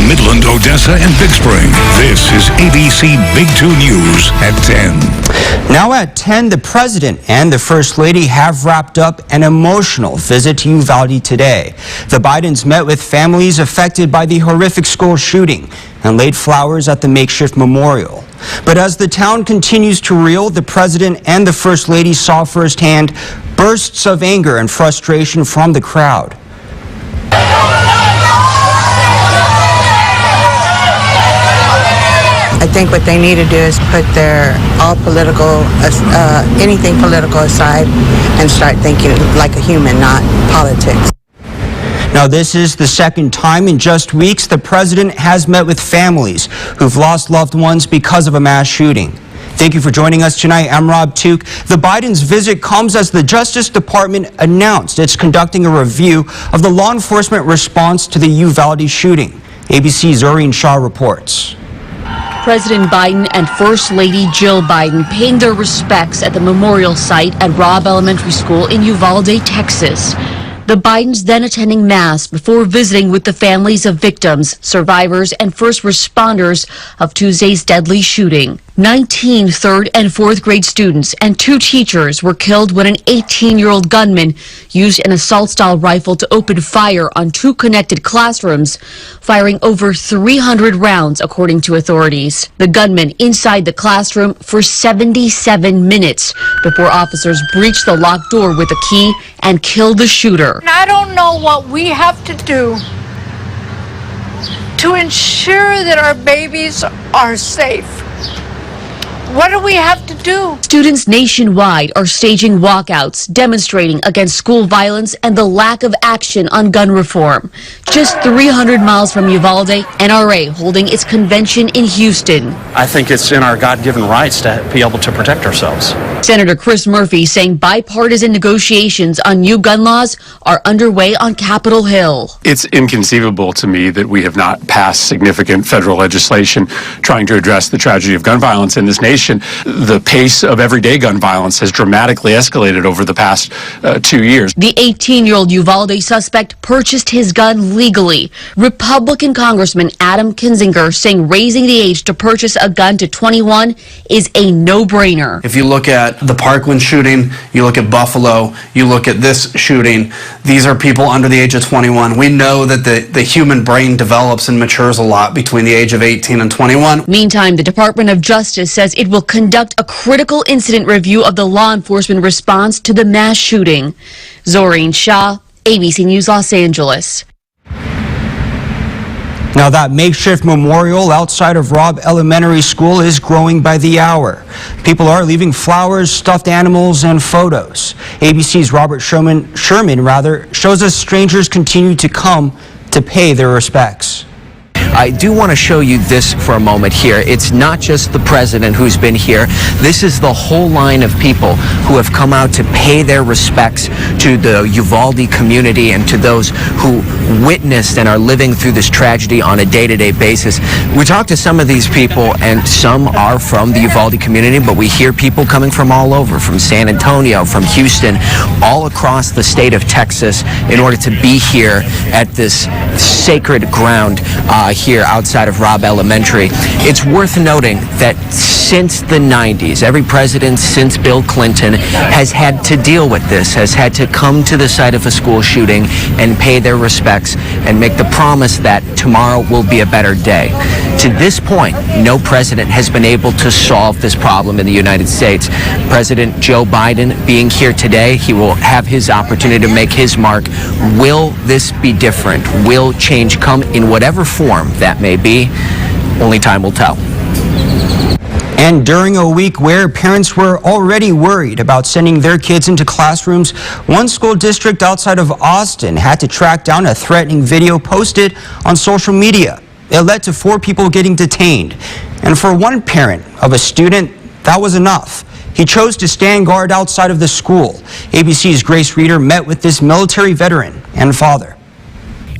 Midland, Odessa, and Big Spring. This is ABC Big 2 News at 10. Now at 10, the President and the First Lady have wrapped up an emotional visit to Uvalde today. The Bidens met with families affected by the horrific school shooting and laid flowers at the makeshift memorial. But as the town continues to reel, the President and the First Lady saw firsthand bursts of anger and frustration from the crowd. I think what they need to do is put their anything political aside and start thinking like a human, not politics. Now, this is the second time in just weeks the President has met with families who've lost loved ones because of a mass shooting. Thank you for joining us tonight. I'm Rob Took. The Bidens' visit comes as the Justice Department announced it's conducting a review of the law enforcement response to the Uvalde shooting. ABC's Zoreen Shah reports. President Biden and First Lady Jill Biden paying their respects at the memorial site at Robb Elementary School in Uvalde, Texas. The Bidens then attending Mass before visiting with the families of victims, survivors, and first responders of Tuesday's deadly shooting. 19 third and fourth grade students and 2 teachers were killed when an 18-year-old gunman used an assault-style rifle to open fire on 2 connected classrooms, firing over 300 rounds, according to authorities. The gunman inside the classroom for 77 minutes before officers breached the locked door with a key and killed the shooter. I don't know what we have to do to ensure that our babies are safe. What do we have to do? Students nationwide are staging walkouts, demonstrating against school violence and the lack of action on gun reform. Just 300 miles from Uvalde, NRA holding its convention in Houston. I think it's in our God-given rights to be able to protect ourselves. Senator Chris Murphy saying bipartisan negotiations on new gun laws are underway on Capitol Hill. It's inconceivable to me that we have not passed significant federal legislation trying to address the tragedy of gun violence in this nation. The pace of everyday gun violence has dramatically escalated over the past 2 years. The 18-year-old Uvalde suspect purchased his gun legally. Republican Congressman Adam Kinzinger saying raising the age to purchase a gun to 21 is a no-brainer. If you look at the Parkland shooting, you look at Buffalo, you look at this shooting, these are people under the age of 21. We know that the human brain develops and matures a lot between the age of 18 and 21. Meantime, the Department of Justice says it will conduct a critical incident review of the law enforcement response to the mass shooting. Zoreen Shah, ABC News, Los Angeles. Now, that makeshift memorial outside of Robb Elementary School is growing by the hour. People are leaving flowers, stuffed animals, and photos. ABC's Robert Sherman shows us strangers continue to come to pay their respects. I do want to show you this for a moment here. It's not just the president who's been here. This is the whole line of people who have come out to pay their respects to the Uvalde community and to those who witnessed and are living through this tragedy on a day-to-day basis. We talked to some of these people, and some are from the Uvalde community, but we hear people coming from all over, from San Antonio, from Houston, all across the state of Texas in order to be here at this sacred ground here outside of Robb Elementary. It's worth noting that since the 90s, every president since Bill Clinton has had to deal with this, has had to come to the site of a school shooting and pay their respects and make the promise that tomorrow will be a better day. To this point, no president has been able to solve this problem in the United States. President Joe Biden being here today, he will have his opportunity to make his mark. Will this be different? Will change come in whatever form that may be? Only time will tell. And during a week where parents were already worried about sending their kids into classrooms, one school district outside of Austin had to track down a threatening video posted on social media. It led to 4 people getting detained. And for one parent of a student, that was enough. He chose to stand guard outside of the school. ABC's Grace Reeder met with this military veteran and father.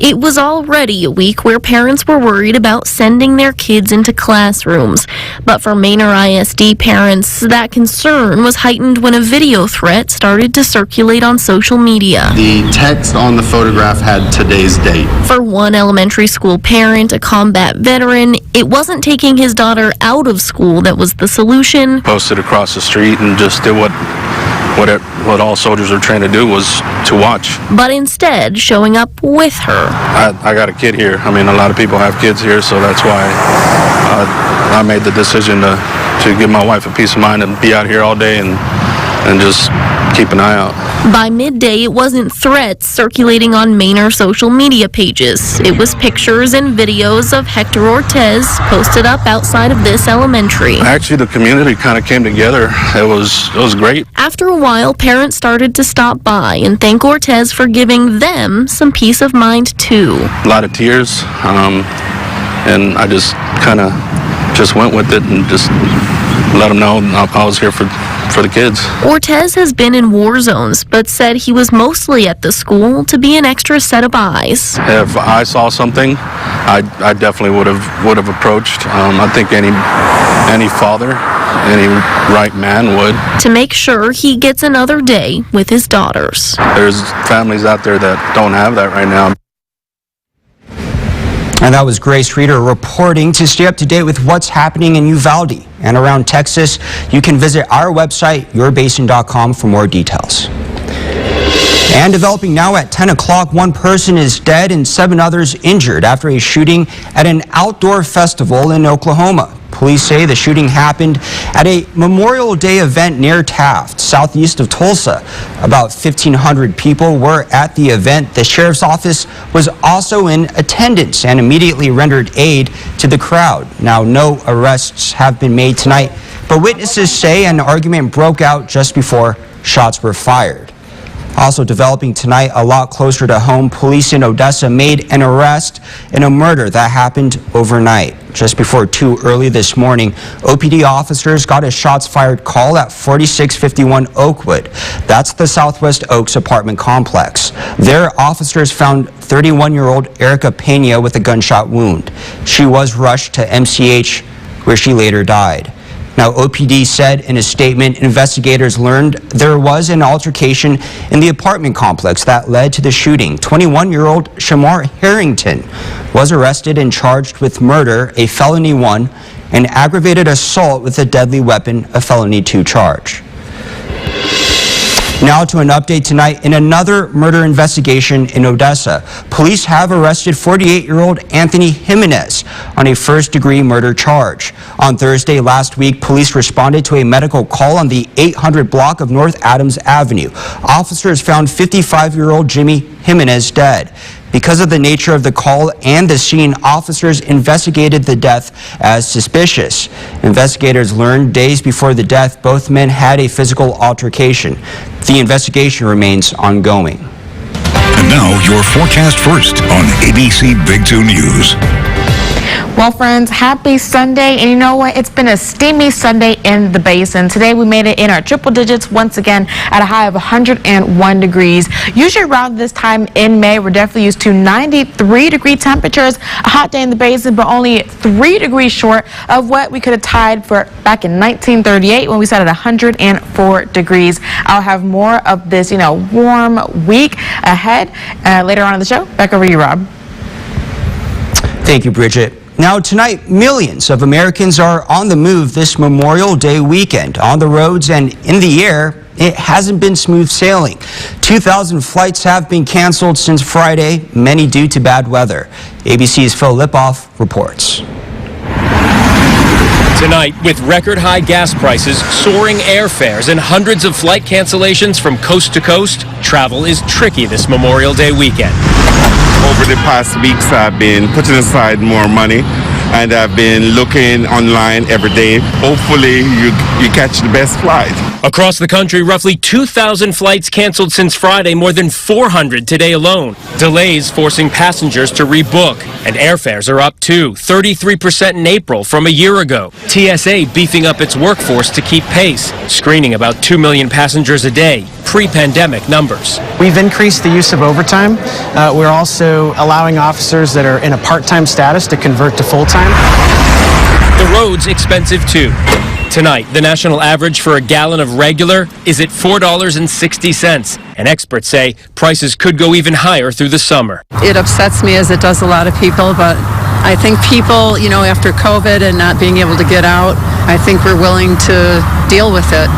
It was already a week where parents were worried about sending their kids into classrooms. But for Manor ISD parents, that concern was heightened when a video threat started to circulate on social media. The text on the photograph had today's date. For one elementary school parent, a combat veteran, it wasn't taking his daughter out of school that was the solution. Posted across the street and just did what all soldiers are trained to do, was to watch. But instead, showing up with her. I got a kid here. I mean, a lot of people have kids here, so that's why I made the decision to give my wife a peace of mind and be out here all day and just keep an eye out. By midday, it wasn't threats circulating on Manor social media pages. It was pictures and videos of Hector Ortez posted up outside of this elementary. Actually, the community kind of came together. It was great. After a while, parents started to stop by and thank Ortez for giving them some peace of mind, too. A lot of tears, and I just kind of just went with it and just let them know I was here for the kids. Ortez has been in war zones, but said he was mostly at the school to be an extra set of eyes. If I saw something, I definitely would have approached. I think any father, any right man would. To make sure he gets another day with his daughters. There's families out there that don't have that right now. And that was Grace Reeder reporting. To stay up to date with what's happening in Uvalde and around Texas, you can visit our website, yourbasin.com, for more details. And developing now at 10 o'clock, one person is dead and 7 others injured after a shooting at an outdoor festival in Oklahoma. Police say the shooting happened at a Memorial Day event near Taft, southeast of Tulsa. About 1,500 people were at the event. The sheriff's office was also in attendance and immediately rendered aid to the crowd. Now, no arrests have been made tonight, but witnesses say an argument broke out just before shots were fired. Also developing tonight, a lot closer to home, police in Odessa made an arrest in a murder that happened overnight. Just before 2 early this morning, OPD officers got a shots fired call at 4651 Oakwood. That's the Southwest Oaks apartment complex. There, officers found 31-year-old Erica Pena with a gunshot wound. She was rushed to MCH, where she later died. Now, OPD said in a statement, investigators learned there was an altercation in the apartment complex that led to the shooting. 21-year-old Shamar Harrington was arrested and charged with murder, a felony 1, and aggravated assault with a deadly weapon, a felony 2 charge. Now to an update tonight in another murder investigation in Odessa. Police have arrested 48-year-old Anthony Jimenez on a first-degree murder charge. On Thursday last week, police responded to a medical call on the 800 block of North Adams Avenue. Officers found 55-year-old Jimmy Jimenez dead. Because of the nature of the call and the scene, officers investigated the death as suspicious. Investigators learned days before the death both men had a physical altercation. The investigation remains ongoing. And now your forecast first on ABC Big 2 News. Well, friends, happy Sunday. And you know what? It's been a steamy Sunday in the basin. Today we made it in our triple digits once again at a high of 101 degrees. Usually around this time in May, we're definitely used to 93-degree temperatures. A hot day in the basin, but only 3 degrees short of what we could have tied for back in 1938 when we sat at 104 degrees. I'll have more of this, warm week ahead later on in the show. Back over to you, Rob. Thank you, Bridget. Now tonight, millions of Americans are on the move this Memorial Day weekend. On the roads and in the air, it hasn't been smooth sailing. 2,000 flights have been canceled since Friday, many due to bad weather. ABC's Phil Lipoff reports. Tonight, with record-high gas prices, soaring airfares, and hundreds of flight cancellations from coast to coast, travel is tricky this Memorial Day weekend. Over the past weeks, I've been putting aside more money and I've been looking online every day. Hopefully you catch the best flight. Across the country, roughly 2,000 flights canceled since Friday, more than 400 today alone. Delays forcing passengers to rebook, and airfares are up too, 33% in April from a year ago. TSA beefing up its workforce to keep pace, screening about 2 million passengers a day, pre-pandemic numbers. We've increased the use of overtime. We're also allowing officers that are in a part-time status to convert to full-time. The road's expensive too. Tonight, the national average for a gallon of regular is at $4.60, and experts say prices could go even higher through the summer. It upsets me as it does a lot of people, but I think people, after COVID and not being able to get out, I think we're willing to deal with it.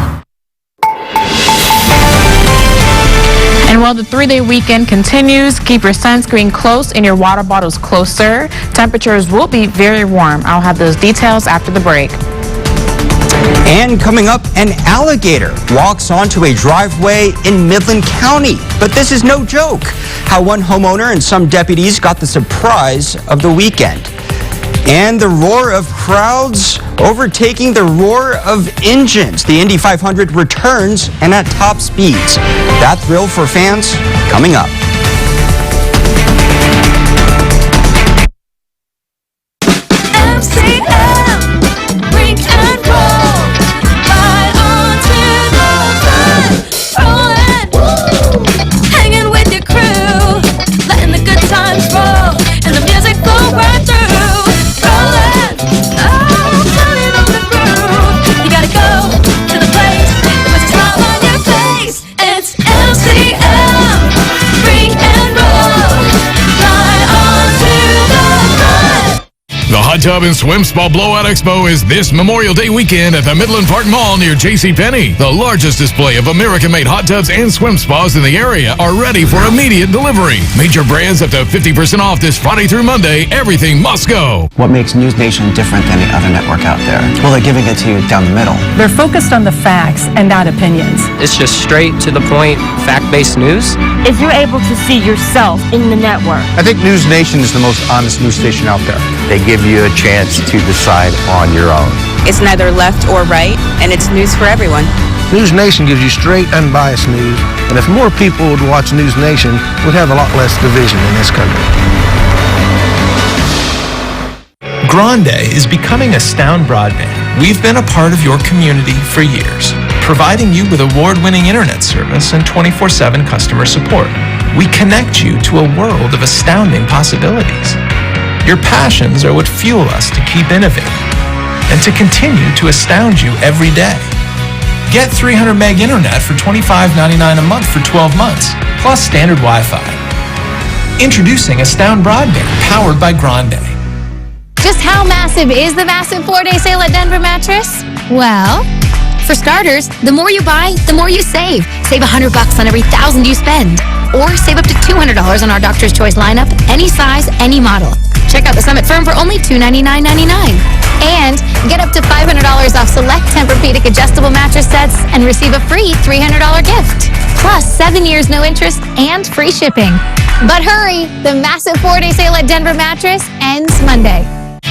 And while the 3-day weekend continues, keep your sunscreen close and your water bottles closer. Temperatures will be very warm. I'll have those details after the break. And coming up, an alligator walks onto a driveway in Midland County. But this is no joke. How one homeowner and some deputies got the surprise of the weekend. And the roar of crowds overtaking the roar of engines. The Indy 500 returns and at top speeds. That thrill for fans coming up. Hot Tub and Swim Spa Blowout Expo is this Memorial Day weekend at the Midland Park Mall near JCPenney. The largest display of American-made hot tubs and swim spas in the area are ready for immediate delivery. Major brands up to 50% off this Friday through Monday. Everything must go. What makes News Nation different than the other network out there? Well, they're giving it to you down the middle. They're focused on the facts and not opinions. It's just straight to the point, fact-based news. If you're able to see yourself in the network. I think News Nation is the most honest news station out there. They give you a chance to decide on your own. It's neither left or right, and it's news for everyone. News Nation gives you straight, unbiased news, and if more people would watch News Nation, we'd have a lot less division in this country. Grande is becoming Astound Broadband. We've been a part of your community for years, providing you with award-winning internet service and 24/7 customer support. We connect you to a world of astounding possibilities. Your passions are what fuel us to keep innovating and to continue to astound you every day. Get 300 meg internet for $25.99 a month for 12 months, plus standard Wi-Fi. Introducing Astound Broadband, powered by Grande. Just how massive is the massive 4-day sale at Denver Mattress? Well, for starters, the more you buy, the more you save. Save $100 on every $1,000 you spend. Or save up to $200 on our Doctor's Choice lineup, any size, any model. Check out the Summit Firm for only $299.99. And get up to $500 off select Tempur-Pedic adjustable mattress sets and receive a free $300 gift. Plus 7 years no interest and free shipping. But hurry, the massive 4-day sale at Denver Mattress ends Monday.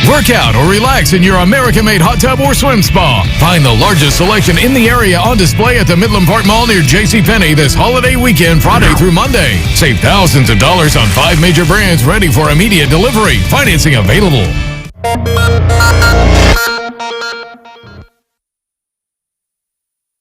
Work out or relax in your American-made hot tub or swim spa. Find the largest selection in the area on display at the Midland Park Mall near JCPenney this holiday weekend, Friday through Monday. Save thousands of dollars on 5 major brands ready for immediate delivery. Financing available.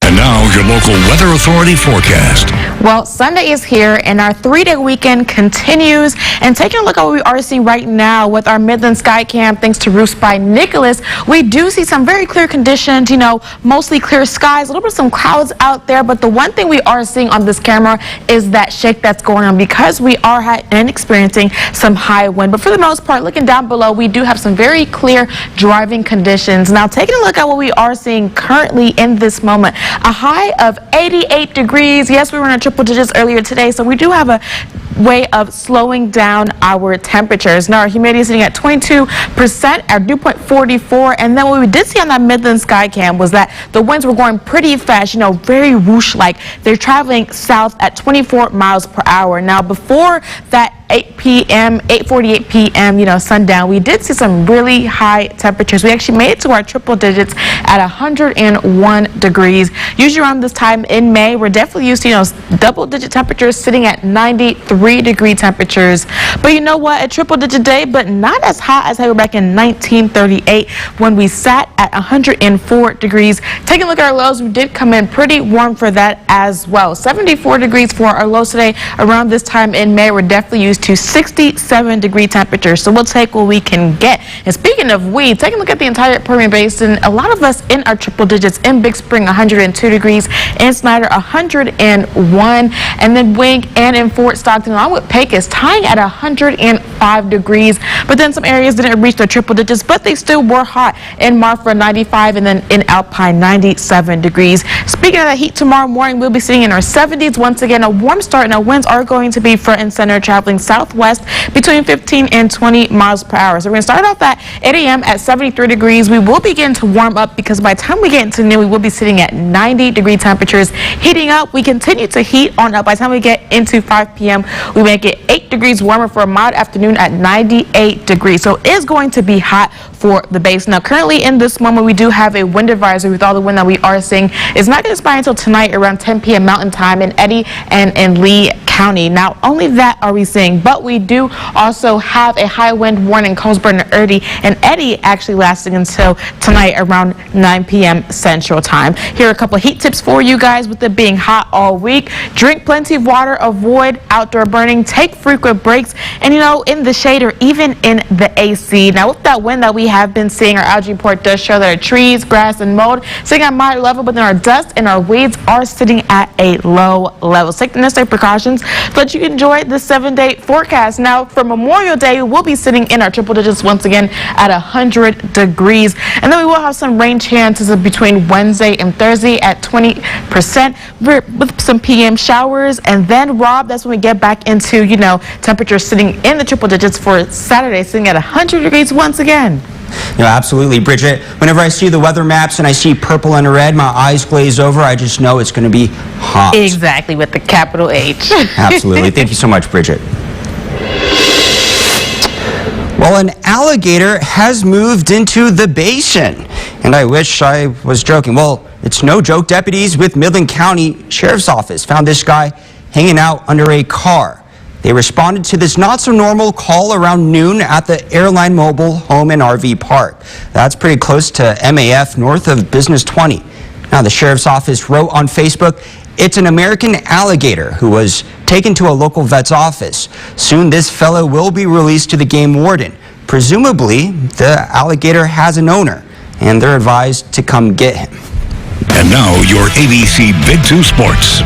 And now your local weather authority forecast. Well, Sunday is here and our 3-day weekend continues. And taking a look at what we are seeing right now with our Midland Skycam, thanks to Roofs by Nicholas, we do see some very clear conditions, mostly clear skies, a little bit of some clouds out there. But the one thing we are seeing on this camera is that shake that's going on because we are experiencing some high wind. But for the most part, looking down below, we do have some very clear driving conditions. Now, taking a look at what we are seeing currently in this moment, a high of 88 degrees. Yes, we were in our triple digits earlier today, so we do have a way of slowing down our temperatures. Now, our humidity is sitting at 22%, our dew point 44, and then what we did see on that Midland sky cam was that the winds were going pretty fast, very whoosh-like. They're traveling south at 24 miles per hour. Now, before that 8:48 p.m., sundown, we did see some really high temperatures. We actually made it to our triple digits at 101 degrees. Usually around this time in May, we're definitely used to, double-digit temperatures sitting at 93-degree temperatures. But you know what? A triple-digit day, but not as hot as they were back in 1938 when we sat at 104 degrees. Taking a look at our lows, we did come in pretty warm for that as well. 74 degrees for our lows today. Around this time in May, we're definitely used to 67-degree temperatures. So we'll take what we can get. And speaking of taking a look at the entire Permian Basin, a lot of us in our triple digits. In Big Spring, 102 degrees. In Snyder, 101. And then Wink and in Fort Stockton, along with Pecos, tying at 105 degrees. But then some areas didn't reach their triple digits, but they still were hot. In Marfa, 95, and then in Alpine, 97 degrees. Speaking of that heat, tomorrow morning, we'll be sitting in our 70s. Once again, a warm start, and our winds are going to be front and center, traveling southwest between 15 and 20 miles per hour. So we're going to start off at 8 a.m. at 73 degrees. We will begin to warm up because by the time we get into noon, we will be sitting at 90-degree temperatures. Heating up, we continue to heat on up. By the time we get into 5 p.m., we make it 8 degrees warmer for a mild afternoon at 98 degrees. So it is going to be hot for the base. Now, currently in this moment, we do have a wind advisory with all the wind that we are seeing. It's not going to expire until tonight around 10 p.m. Mountain Time in Eddy and in Lee County. Now, only that are we seeing, but we do also have a high wind warning, Colesburg and Eddy actually lasting until tonight around 9 p.m. Central Time. Here are a couple of heat tips for you guys with it being hot all week. Drink plenty of water, avoid outdoor burning, take frequent breaks, and in the shade or even in the AC. Now, with that wind that we have been seeing, our algae report does show that our trees, grass, and mold sitting at moderate level, but then our dust and our weeds are sitting at a low level. Take the necessary precautions so that you can enjoy the 7-day forecast. Now, for Memorial Day, we'll be sitting in our triple digits once again at 100 degrees. And then we will have some rain chances between Wednesday and Thursday at 20% with some PM showers. And then, Rob, that's when we get back into, temperatures sitting in the triple digits for Saturday, sitting at 100 degrees once again. Absolutely, Bridget. Whenever I see the weather maps and I see purple and red, my eyes glaze over. I just know it's going to be hot. Exactly, with the capital H. Absolutely. Thank you so much, Bridget. Well, an alligator has moved into the basin. And I wish I was joking. Well, it's no joke. Deputies with Midland County Sheriff's Office found this guy hanging out under a car. They responded to this not-so-normal call around noon at the Airline Mobile Home and RV Park. That's pretty close to MAF, north of Business 20. Now, the Sheriff's Office wrote on Facebook, it's an American alligator who was taken to a local vet's office. Soon, this fellow will be released to the game warden. Presumably, the alligator has an owner, and they're advised to come get him. And now, your ABC Big 2 Sports.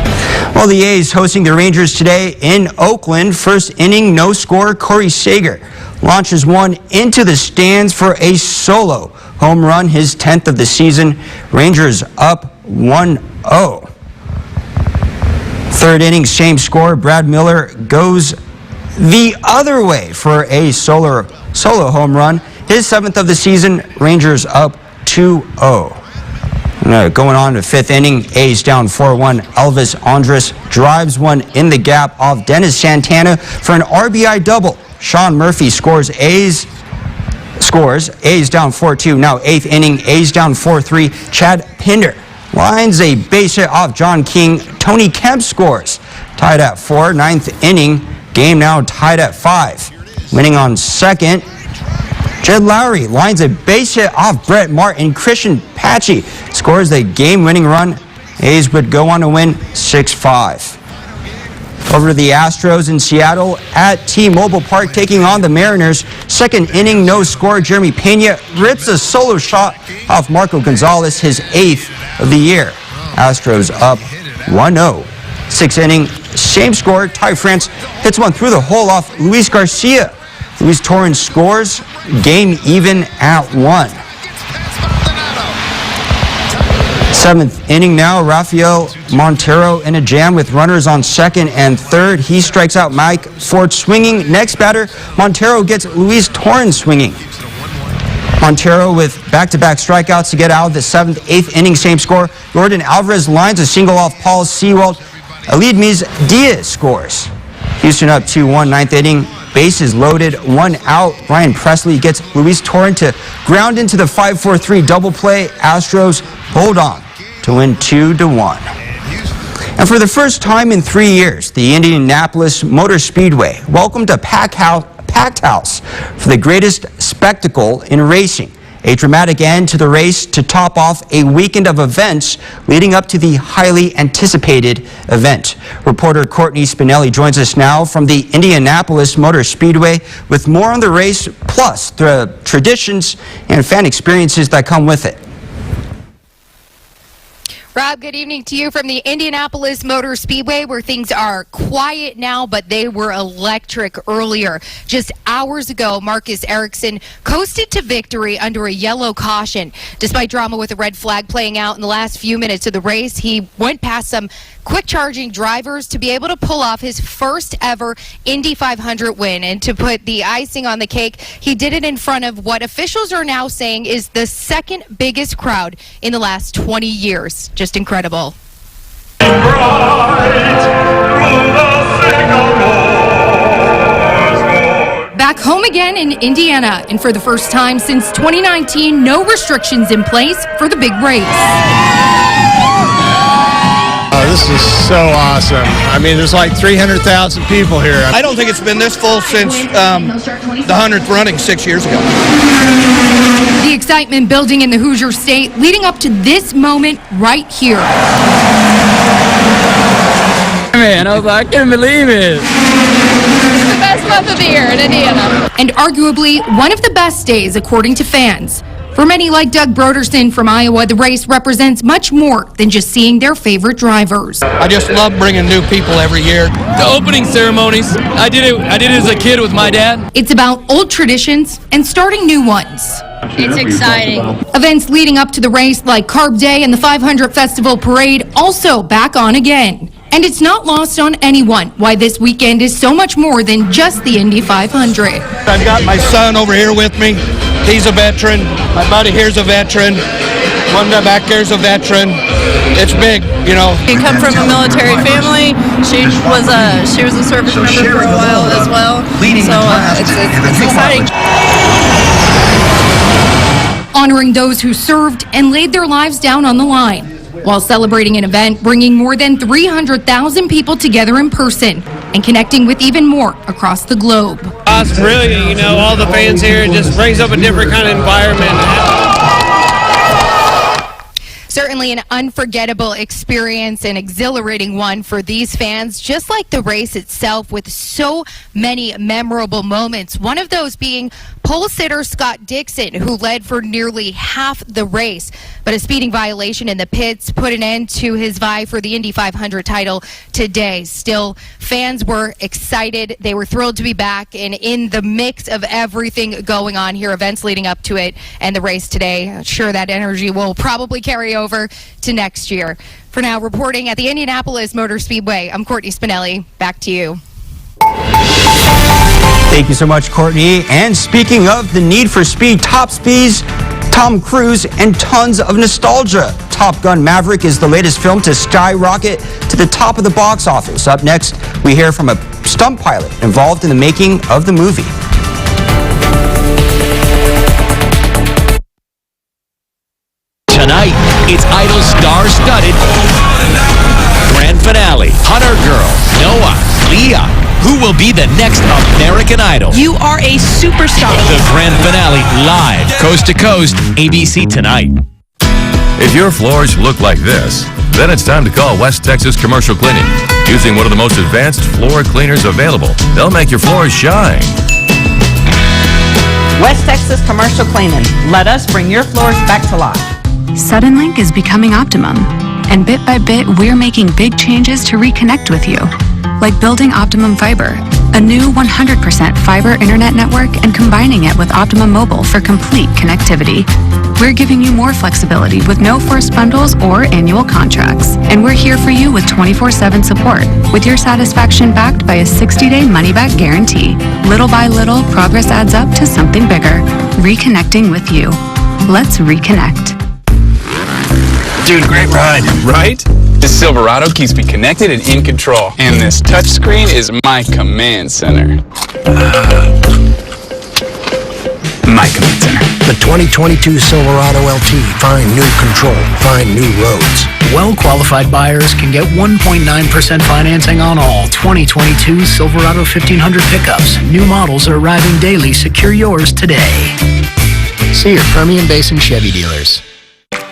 Well, the A's hosting the Rangers today in Oakland. First inning, no score. Corey Seager launches one into the stands for a solo home run, his 10th of the season. Rangers up 1-0. Third inning, same score. Brad Miller goes the other way for a solo home run, his 7th of the season. Rangers up 2-0. Going on to fifth inning, A's down 4-1. Elvis Andrus drives one in the gap off Dennis Santana for an RBI double. Sean Murphy scores. A's down 4-2. Now eighth inning, A's down 4-3. Chad Pinder lines a base hit off John King. Tony Kemp scores. Tied at 4. Ninth inning, game now tied at 5. Winning on second, Jed Lowry lines a base hit off Brett Martin. Christian Patchy scores the game-winning run. A's would go on to win 6-5. Over to the Astros in Seattle at T-Mobile Park, taking on the Mariners. Second inning, no score. Jeremy Pena rips a solo shot off Marco Gonzalez, his 8th of the year. Astros up 1-0. Sixth inning, same score. Ty France hits one through the hole off Luis Garcia. Luis Torrens scores. Game even at 1. Seventh inning now, Rafael Montero in a jam with runners on second and third. He strikes out Mike Ford swinging. Next batter, Montero gets Luis Torrens swinging. Montero with back-to-back strikeouts to get out of the 7th, 8th inning, same score. Jordan Alvarez lines a single off Paul Sewald. Aledmys Diaz scores. Houston up 2-1, 9th inning. Bases loaded, 1 out. Brian Presley gets Luis Torrens to ground into the 5-4-3 double play. Astros hold on to win 2-1. And for the first time in 3 years, the Indianapolis Motor Speedway welcomed a packed house for the greatest spectacle in racing. A dramatic end to the race to top off a weekend of events leading up to the highly anticipated event. Reporter Courtney Spinelli joins us now from the Indianapolis Motor Speedway with more on the race, plus the traditions and fan experiences that come with it. Rob, good evening to you from the Indianapolis Motor Speedway, where things are quiet now, but they were electric earlier. Just hours ago, Marcus Ericsson coasted to victory under a yellow caution. Despite drama with a red flag playing out in the last few minutes of the race, he went past some quick-charging drivers to be able to pull off his first ever Indy 500 win. And to put the icing on the cake, he did it in front of what officials are now saying is the second biggest crowd in the last 20 years. Just incredible. Back home again in Indiana, and for the first time since 2019, no restrictions in place for the big race. This is so awesome. I mean, there's like 300,000 people here. I don't think it's been this full since the 100th running 6 years ago. The excitement building in the Hoosier State leading up to this moment right here. Man, I was like, I can't believe it. It's the best month of the year in Indiana. And arguably one of the best days, according to fans. For many like Doug Broderson from Iowa, the race represents much more than just seeing their favorite drivers. I just love bringing new people every year. The opening ceremonies, I did it as a kid with my dad. It's about old traditions and starting new ones. It's exciting. Events leading up to the race like Carb Day and the 500 Festival Parade also back on again. And it's not lost on anyone why this weekend is so much more than just the Indy 500. I've got my son over here with me. He's a veteran. My buddy here's a veteran. One back there's a veteran. It's big, you know. We come from a military family. She was a service member for a while as well. So it's exciting. Honoring those who served and laid their lives down on the line, while celebrating an event bringing more than 300,000 people together in person and connecting with even more across the globe. It's brilliant, you know, all the fans here. It just brings up a different kind of environment. Certainly an unforgettable experience, an exhilarating one for these fans, just like the race itself, with so many memorable moments. One of those being pole sitter Scott Dixon, who led for nearly half the race. But a speeding violation in the pits put an end to his vie for the Indy 500 title today. Still, fans were excited. They were thrilled to be back and in the mix of everything going on here, events leading up to it and the race today. I'm sure that energy will probably carry over to next year. For now, reporting at the Indianapolis Motor Speedway, I'm Courtney Spinelli. Back to you. Thank you so much, Courtney. And speaking of the need for speed, top speeds, Tom Cruise, and tons of nostalgia. Top Gun Maverick is the latest film to skyrocket to the top of the box office. Up next, we hear from a stunt pilot involved in the making of the movie. Tonight, it's Idol star-studded grand finale. Hunter Girl, Noah, Leah. Who will be the next American Idol? You are a superstar. The grand finale live, coast to coast, ABC Tonight. If your floors look like this, then it's time to call West Texas Commercial Cleaning. Using one of the most advanced floor cleaners available, they'll make your floors shine. West Texas Commercial Cleaning. Let us bring your floors back to life. Suddenlink is becoming Optimum, and bit by bit, we're making big changes to reconnect with you. Like building Optimum Fiber, a new 100% fiber internet network, and combining it with Optimum Mobile for complete connectivity. We're giving you more flexibility with no forced bundles or annual contracts. And we're here for you with 24/7 support, with your satisfaction backed by a 60-day money-back guarantee. Little by little, progress adds up to something bigger. Reconnecting with you. Let's reconnect. Dude, great ride, right? This Silverado keeps me connected and in control. And this touchscreen is my command center. My command center. The 2022 Silverado LT. Find new control. Find new roads. Well-qualified buyers can get 1.9% financing on all 2022 Silverado 1500 pickups. New models are arriving daily. Secure yours today. See your Permian Basin Chevy dealers.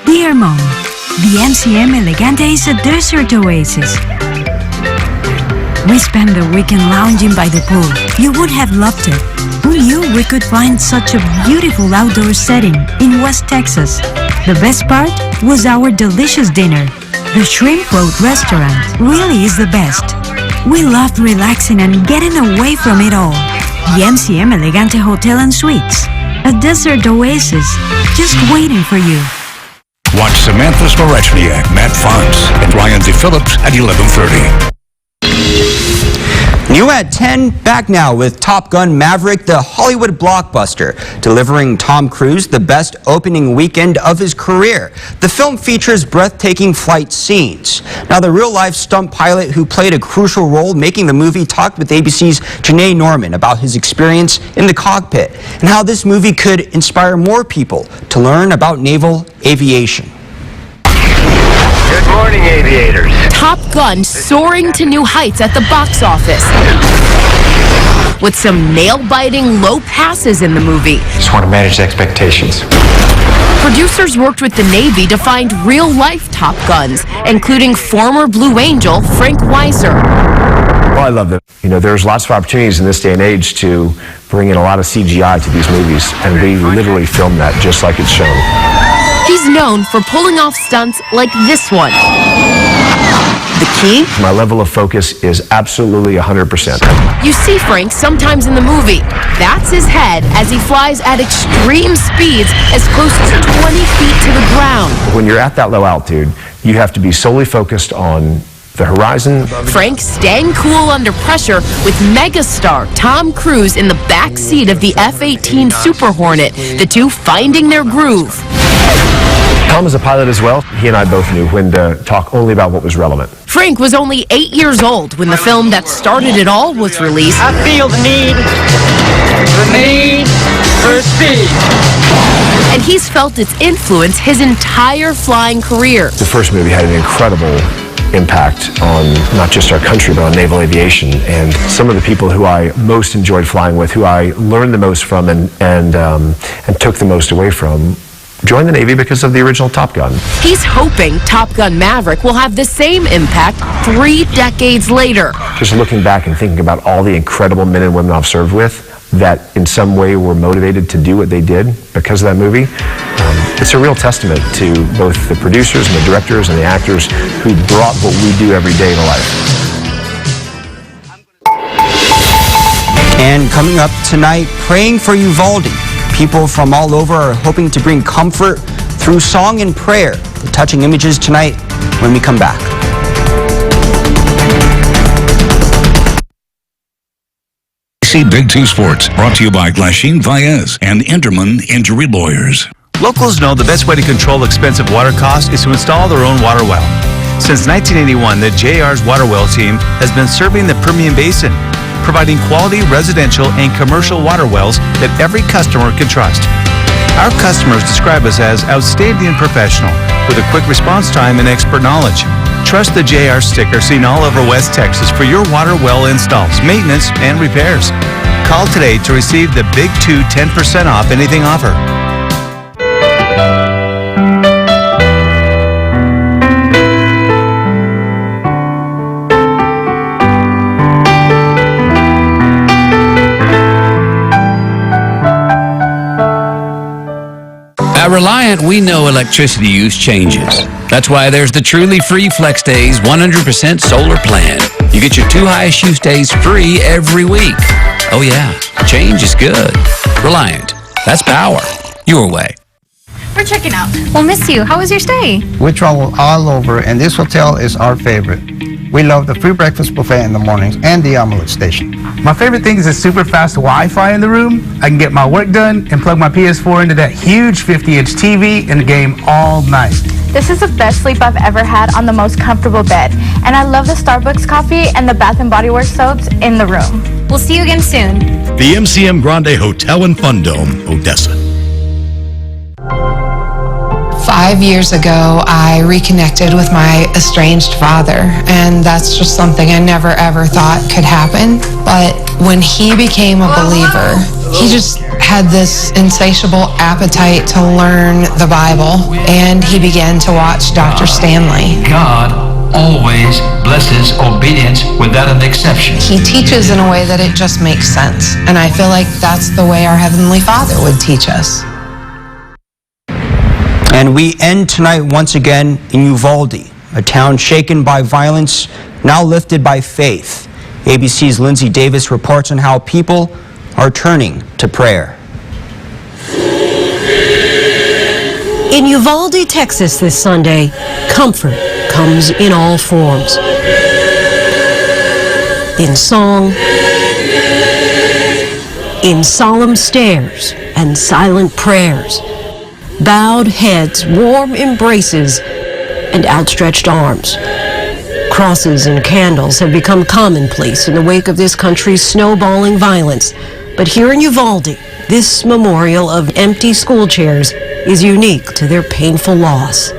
Dear Mom, the MCM Elegante is a desert oasis. We spent the weekend lounging by the pool. You would have loved it. Who knew we could find such a beautiful outdoor setting in West Texas? The best part was our delicious dinner. The Shrimp Boat restaurant really is the best. We loved relaxing and getting away from it all. The MCM Elegante Hotel and Suites. A desert oasis just waiting for you. Watch Samantha Slorechniak, Matt Fonz, and Ryan D. Phillips at 11:30. New at 10, back now with Top Gun Maverick, the Hollywood blockbuster, delivering Tom Cruise the best opening weekend of his career. The film features breathtaking flight scenes. Now, the real-life stunt pilot who played a crucial role making the movie talked with ABC's Janae Norman about his experience in the cockpit and how this movie could inspire more people to learn about naval aviation. Good morning, aviators. Top Gun soaring to new heights at the box office, with some nail-biting low passes in the movie. Just want to manage expectations. Producers worked with the Navy to find real-life Top Guns, including former Blue Angel Frank Weiser. Well, I love it. You know, there's lots of opportunities in this day and age to bring in a lot of CGI to these movies, and we literally film that just like it's shown. He's known for pulling off stunts like this one. The key? My level of focus is absolutely 100%. You see Frank sometimes in the movie. That's his head as he flies at extreme speeds as close as 20 feet to the ground. When you're at that low altitude, you have to be solely focused on the horizon. Frank staying cool under pressure with megastar Tom Cruise in the back seat of the F-18 Super Hornet, the two finding their groove. Tom is a pilot as well. He and I both knew when to talk only about what was relevant. Frank was only 8 years old when the film that started it all was released. I feel the need for speed. And he's felt its influence his entire flying career. The first movie had an incredible impact on not just our country, but on naval aviation. And some of the people who I most enjoyed flying with, who I learned the most from and took the most away from, joined the Navy because of the original Top Gun. He's hoping Top Gun Maverick will have the same impact 3 decades later. Just looking back and thinking about all the incredible men and women I've served with that in some way were motivated to do what they did because of that movie, it's a real testament to both the producers and the directors and the actors who brought what we do every day to life. And coming up tonight, praying for Uvalde. People from all over are hoping to bring comfort through song and prayer. The touching images tonight when we come back. Big Two Sports, brought to you by Glasheen Vaez and Enderman Injury Lawyers. Locals know the best way to control expensive water costs is to install their own water well. Since 1981, the JR's water well team has been serving the Permian Basin, providing quality residential and commercial water wells that every customer can trust. Our customers describe us as outstanding and professional, with a quick response time and expert knowledge. Trust the JR sticker seen all over West Texas for your water well installs, maintenance, and repairs. Call today to receive the Big 2 10% off anything offer. At Reliant, we know electricity use changes. That's why there's the truly free Flex Days 100% solar plan. You get your 2 highest use days free every week. Oh yeah, change is good. Reliant, that's power. Your way. We're checking out. We'll miss you. How was your stay? We travel all over, and this hotel is our favorite. We love the free breakfast buffet in the mornings and the omelet station. My favorite thing is the super fast Wi-Fi in the room. I can get my work done and plug my PS4 into that huge 50-inch TV and game all night. This is the best sleep I've ever had on the most comfortable bed. And I love the Starbucks coffee and the Bath & Body Works soaps in the room. We'll see you again soon. The MCM Grande Hotel and Fun Dome, Odessa. 5 years ago, I reconnected with my estranged father, and that's just something I never ever thought could happen. But when he became a believer, he just had this insatiable appetite to learn the Bible, and he began to watch Dr. Stanley. God always blesses obedience without an exception. He teaches in a way that it just makes sense, and I feel like that's the way our Heavenly Father would teach us. And we end tonight once again in Uvalde, a town shaken by violence, now lifted by faith. ABC's Lindsay Davis reports on how people are turning to prayer. In Uvalde, Texas this Sunday, comfort comes in all forms. In song, in solemn stares and silent prayers, bowed heads, warm embraces, and outstretched arms. Crosses and candles have become commonplace in the wake of this country's snowballing violence. But here in Uvalde, this memorial of empty school chairs is unique to their painful loss.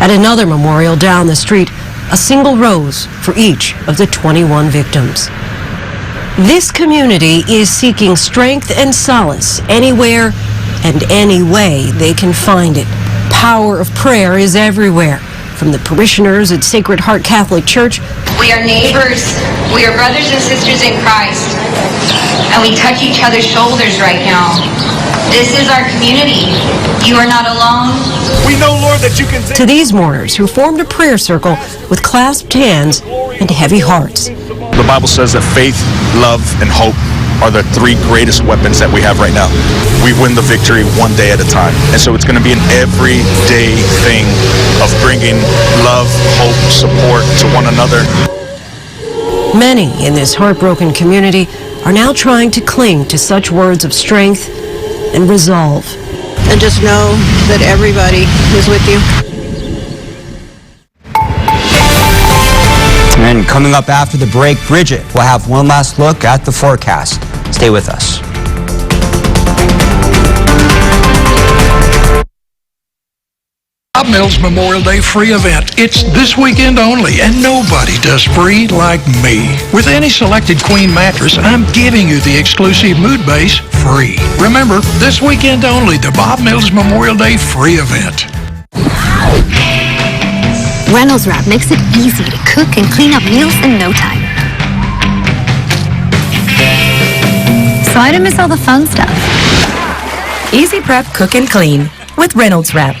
At another memorial down the street, a single rose for each of the 21 victims. This community is seeking strength and solace anywhere and any way they can find it. Power of prayer is everywhere, from the parishioners at Sacred Heart Catholic Church. We are neighbors. We are brothers and sisters in Christ. And we touch each other's shoulders right now. This is our community. You are not alone. We know, Lord, that you can... To these mourners who formed a prayer circle with clasped hands and heavy hearts. The Bible says that faith, love, and hope are the three greatest weapons that we have right now. We win the victory one day at a time. And so it's going to be an everyday thing of bringing love, hope, support to one another. Many in this heartbroken community are now trying to cling to such words of strength and resolve. And just know that everybody is with you. And coming up after the break, Bridget will have one last look at the forecast. Stay with us. Bob Mills Memorial Day free event. It's this weekend only, and nobody does free like me. With any selected Queen mattress, I'm giving you the exclusive Mood Base free. Remember, this weekend only, the Bob Mills Memorial Day free event. Reynolds Wrap makes it easy to cook and clean up meals in no time. So I didn't miss all the fun stuff. Easy prep, cook, and clean with Reynolds Wrap.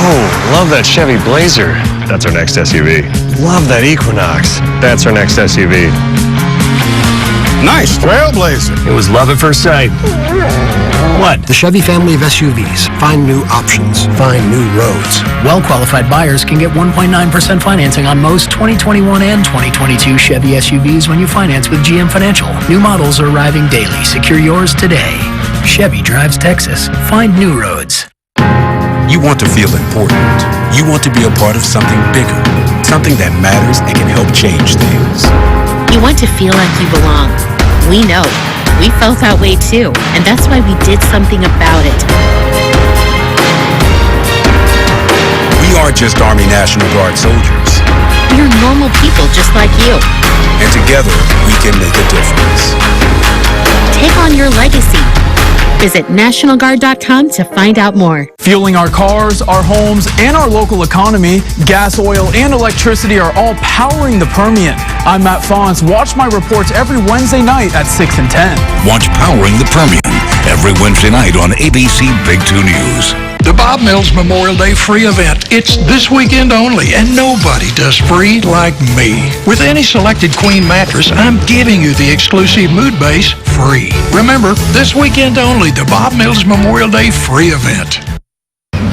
Oh, love that Chevy Blazer. That's our next SUV. Love that Equinox. That's our next SUV. Nice Trailblazer. It was love at first sight. What? The Chevy family of SUVs. Find new options. Find new roads. Well-qualified buyers can get 1.9% financing on most 2021 and 2022 Chevy SUVs when you finance with GM Financial. New models are arriving daily. Secure yours today. Chevy drives Texas. Find new roads. You want to feel important. You want to be a part of something bigger, something that matters and can help change things. You want to feel like you belong. We know. We felt that way too, and that's why we did something about it. We aren't just Army National Guard soldiers. We're normal people just like you. And together, we can make a difference. Take on your legacy. Visit NationalGuard.com to find out more. Fueling our cars, our homes, and our local economy, gas, oil, and electricity are all powering the Permian. I'm Matt Fons. Watch my reports every Wednesday night at 6 and 10. Watch Powering the Permian every Wednesday night on ABC Big 2 News. the Bob Mills Memorial Day free event. It's this weekend only, and nobody does free like me. With any selected Queen mattress, I'm giving you the exclusive Mood Base free. Remember, this weekend only, the Bob Mills Memorial Day free event.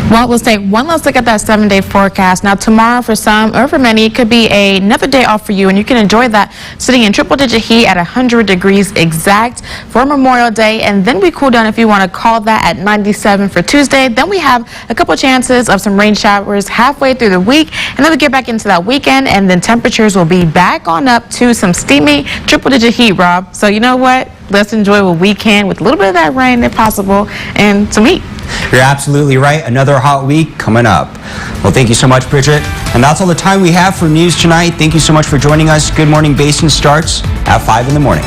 Well, let's take one last look at that 7-day forecast. Now, tomorrow for some, or for many, it could be another day off for you, and you can enjoy that sitting in triple-digit heat at 100 degrees exact for Memorial Day, and then we cool down if you want to call that at 97 for Tuesday. Then we have a couple chances of some rain showers halfway through the week, and then we get back into that weekend, and then temperatures will be back on up to some steamy triple-digit heat, Rob. So you know what? Let's enjoy what we can with a little bit of that rain if possible and some heat. You're absolutely right. Another hot week coming up. Well, thank you so much, Bridget. And that's all the time we have for news tonight. Thank you so much for joining us. Good Morning Basin starts at 5 in the morning.